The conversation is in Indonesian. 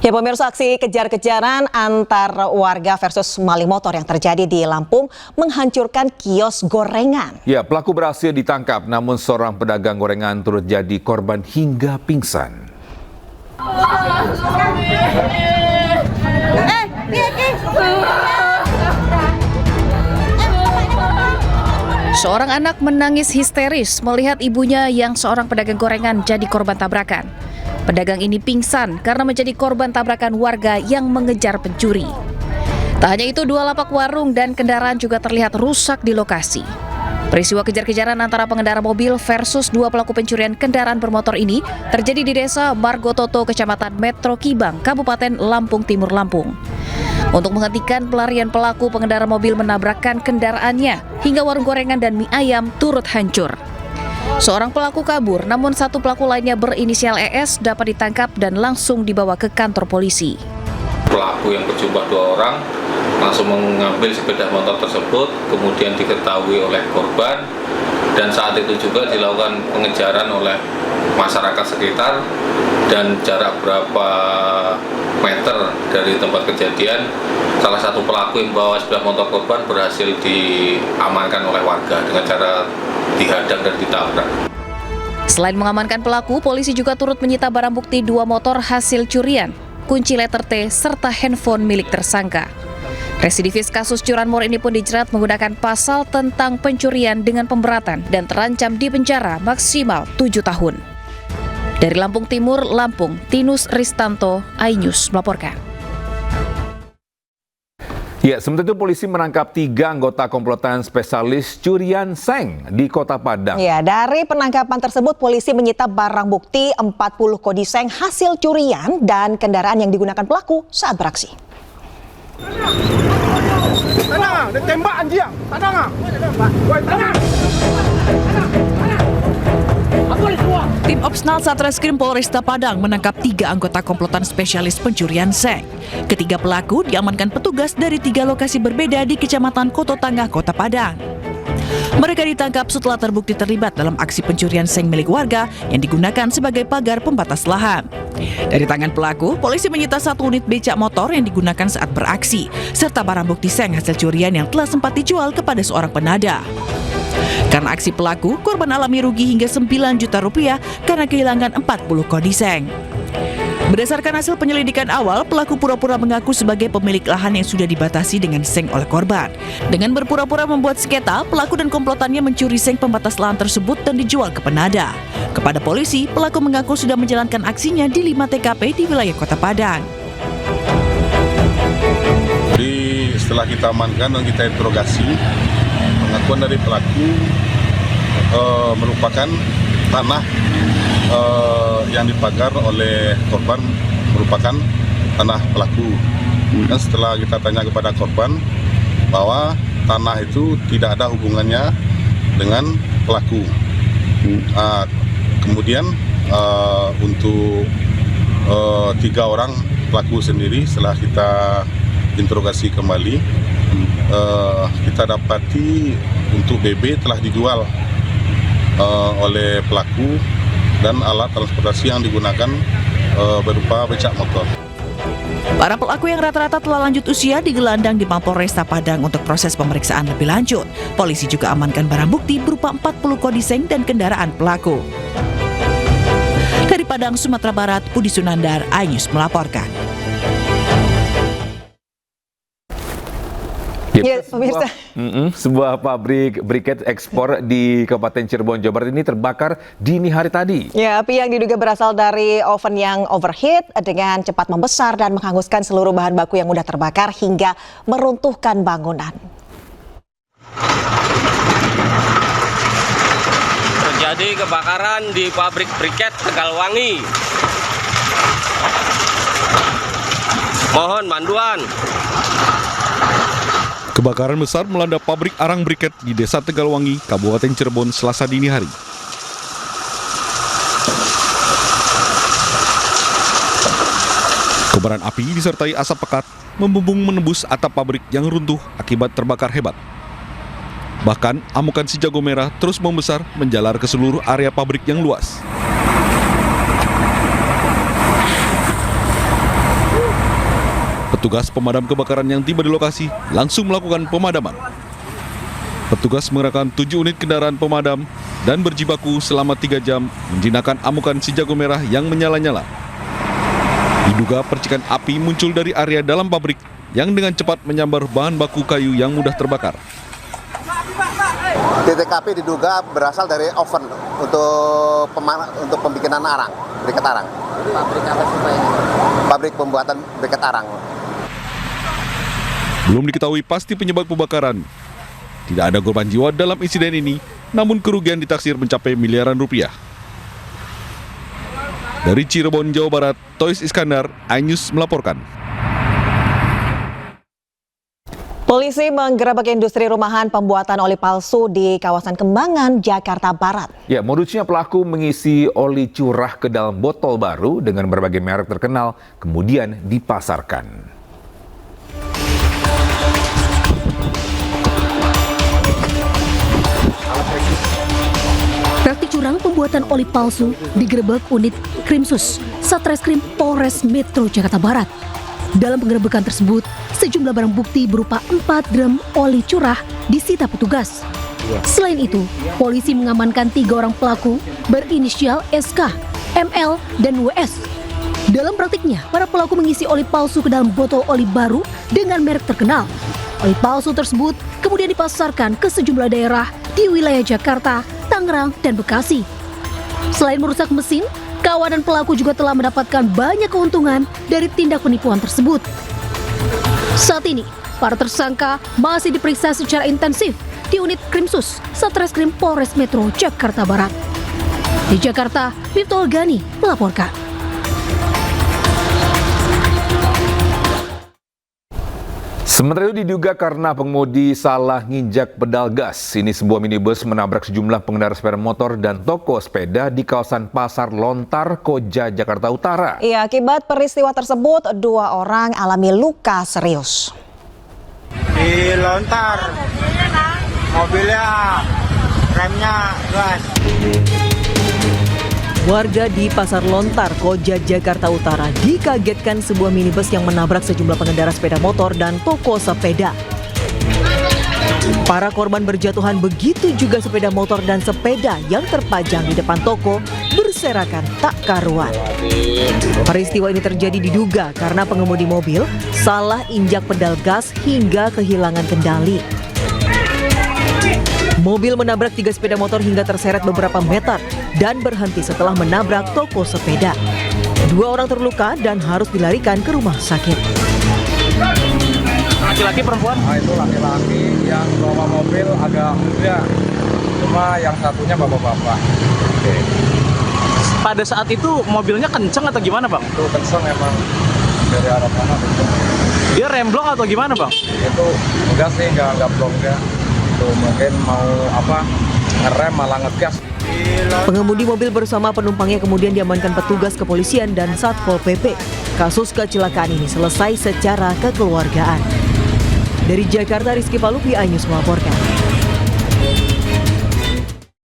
Ya pemirsa, aksi kejar-kejaran antar warga versus maling motor yang terjadi di Lampung menghancurkan kios gorengan. Ya, pelaku berhasil ditangkap, namun seorang pedagang gorengan turut jadi korban hingga pingsan. Seorang anak menangis histeris melihat ibunya yang seorang pedagang gorengan jadi korban tabrakan. Pedagang ini pingsan karena menjadi korban tabrakan warga yang mengejar pencuri. Tak hanya itu, 2 lapak warung dan kendaraan juga terlihat rusak di lokasi. Peristiwa kejar-kejaran antara pengendara mobil versus 2 pelaku pencurian kendaraan bermotor ini terjadi di Desa Margototo, Kecamatan Metro Kibang, Kabupaten Lampung Timur, Lampung. Untuk menghentikan pelarian pelaku, pengendara mobil menabrakkan kendaraannya hingga warung gorengan dan mie ayam turut hancur. Seorang pelaku kabur, namun 1 pelaku lainnya berinisial ES dapat ditangkap dan langsung dibawa ke kantor polisi. Pelaku yang berjumlah 2 orang langsung mengambil sepeda motor tersebut, kemudian diketahui oleh korban, dan saat itu juga dilakukan pengejaran oleh masyarakat sekitar, dan jarak berapa meter dari tempat kejadian, salah satu pelaku yang membawa sepeda motor korban berhasil diamankan oleh warga dengan cara dihadang dan ditabrak. Selain mengamankan pelaku, polisi juga turut menyita barang bukti 2 motor hasil curian, kunci letter T, serta handphone milik tersangka. Residivis kasus curanmor ini pun dijerat menggunakan pasal tentang pencurian dengan pemberatan dan terancam di penjara maksimal 7 tahun. Dari Lampung Timur, Lampung, Tinus Ristanto, iNews melaporkan. Ya, sementara itu polisi menangkap 3 anggota komplotan spesialis curian seng di Kota Padang. Ya, dari penangkapan tersebut polisi menyita barang bukti 40 kodi seng hasil curian dan kendaraan yang digunakan pelaku saat beraksi. Tanang, dia tembak anjing. Tanang. Woi, tanang. Tim Opsnal Satreskrim Polresta Padang menangkap 3 anggota komplotan spesialis pencurian seng. Ketiga pelaku diamankan petugas dari 3 lokasi berbeda di Kecamatan Koto Tangah, Kota Padang. Mereka ditangkap setelah terbukti terlibat dalam aksi pencurian seng milik warga yang digunakan sebagai pagar pembatas lahan. Dari tangan pelaku, polisi menyita 1 unit becak motor yang digunakan saat beraksi, serta barang bukti seng hasil curian yang telah sempat dijual kepada seorang penada. Karena aksi pelaku, korban alami rugi hingga 9 juta rupiah karena kehilangan 40 kodi seng. Berdasarkan hasil penyelidikan awal, pelaku pura-pura mengaku sebagai pemilik lahan yang sudah dibatasi dengan seng oleh korban. Dengan berpura-pura membuat sengketa, pelaku dan komplotannya mencuri seng pembatas lahan tersebut dan dijual ke penada. Kepada polisi, pelaku mengaku sudah menjalankan aksinya di 5 TKP di wilayah Kota Padang. Jadi setelah kita amankan dan kita interogasi, pengakuan dari pelaku merupakan tanah yang dipagar oleh korban merupakan tanah pelaku. Dan setelah kita tanya kepada korban bahwa tanah itu tidak ada hubungannya dengan pelaku. Kemudian untuk 3 orang pelaku sendiri setelah kita interogasi kembali, kita dapati untuk BB telah dijual oleh pelaku dan alat transportasi yang digunakan berupa becak motor. Para pelaku yang rata-rata telah lanjut usia digelandang di Mapolresta Padang untuk proses pemeriksaan lebih lanjut. Polisi juga amankan barang bukti berupa 40 kodi seng dan kendaraan pelaku. Dari Padang, Sumatera Barat, Budi Sunandar, iNews melaporkan. Ya, pemirsa. Sebuah pabrik briket ekspor di Kabupaten Cirebon, Jawa Barat ini terbakar dini hari tadi. Ya, api yang diduga berasal dari oven yang overheat dengan cepat membesar dan menghanguskan seluruh bahan baku yang mudah terbakar hingga meruntuhkan bangunan. Terjadi kebakaran di pabrik briket Tegalwangi. Mohon bantuan. Kebakaran besar melanda pabrik arang briket di Desa Tegalwangi, Kabupaten Cirebon, Selasa dini hari. Kobaran api disertai asap pekat membumbung menembus atap pabrik yang runtuh akibat terbakar hebat. Bahkan, amukan si jago merah terus membesar menjalar ke seluruh area pabrik yang luas. Petugas pemadam kebakaran yang tiba di lokasi langsung melakukan pemadaman. Petugas mengerahkan 7 unit kendaraan pemadam dan berjibaku selama 3 jam menjinakkan amukan si jago merah yang menyala-nyala. Diduga percikan api muncul dari area dalam pabrik yang dengan cepat menyambar bahan baku kayu yang mudah terbakar. Titik api diduga berasal dari oven untuk pembikinan arang, briket arang. Pabrik apa sih Pak ini? Pabrik pembuatan briket arang. Belum diketahui pasti penyebab kebakaran. Tidak ada korban jiwa dalam insiden ini, namun kerugian ditaksir mencapai miliaran rupiah. Dari Cirebon, Jawa Barat, Toys Iskandar, iNews melaporkan. Polisi menggerebek industri rumahan pembuatan oli palsu di kawasan Kembangan, Jakarta Barat. Ya, modusnya pelaku mengisi oli curah ke dalam botol baru dengan berbagai merek terkenal, kemudian dipasarkan. Praktik curang pembuatan oli palsu digerebek unit Krimsus Satreskrim Polres Metro Jakarta Barat. Dalam penggerebekan tersebut, sejumlah barang bukti berupa 4 drum oli curah disita petugas. Selain itu, polisi mengamankan 3 orang pelaku berinisial SK, ML, dan WS. Dalam praktiknya, para pelaku mengisi oli palsu ke dalam botol oli baru dengan merek terkenal. Oli palsu tersebut kemudian dipasarkan ke sejumlah daerah di wilayah Jakarta, Tangerang, dan Bekasi. Selain merusak mesin, kawanan pelaku juga telah mendapatkan banyak keuntungan dari tindak penipuan tersebut. Saat ini, para tersangka masih diperiksa secara intensif di unit Krimsus Satreskrim Polres Metro Jakarta Barat. Di Jakarta, Miftol Gani melaporkan. Sementara itu diduga karena pengemudi salah nginjak pedal gas. Ini sebuah minibus menabrak sejumlah pengendara sepeda motor dan toko sepeda di kawasan Pasar Lontar, Koja, Jakarta Utara. Ya, akibat peristiwa tersebut, 2 orang alami luka serius. Di Lontar, mobilnya remnya gas. Warga di Pasar Lontar, Koja, Jakarta Utara dikagetkan sebuah minibus yang menabrak sejumlah pengendara sepeda motor dan toko sepeda. Para korban berjatuhan, begitu juga sepeda motor dan sepeda yang terpajang di depan toko berserakan tak karuan. Peristiwa ini terjadi diduga karena pengemudi mobil salah injak pedal gas hingga kehilangan kendali. Mobil menabrak 3 sepeda motor hingga terseret beberapa meter dan berhenti setelah menabrak toko sepeda. 2 orang terluka dan harus dilarikan ke rumah sakit. Laki-laki perempuan? Itu laki-laki yang bawa mobil agak muda, cuma yang satunya bapak-bapak. Pada saat itu mobilnya kenceng atau gimana Bang? Itu kenceng emang, dari arah sana kenceng. Dia remblong atau gimana Bang? Itu enggak sih, enggak blong enggak. Itu mungkin mau ngerem malah ngegas. Pengemudi mobil bersama penumpangnya kemudian diamankan petugas kepolisian dan Satpol PP. Kasus kecelakaan ini selesai secara kekeluargaan. Dari Jakarta, Rizky Palupi, iNews melaporkan.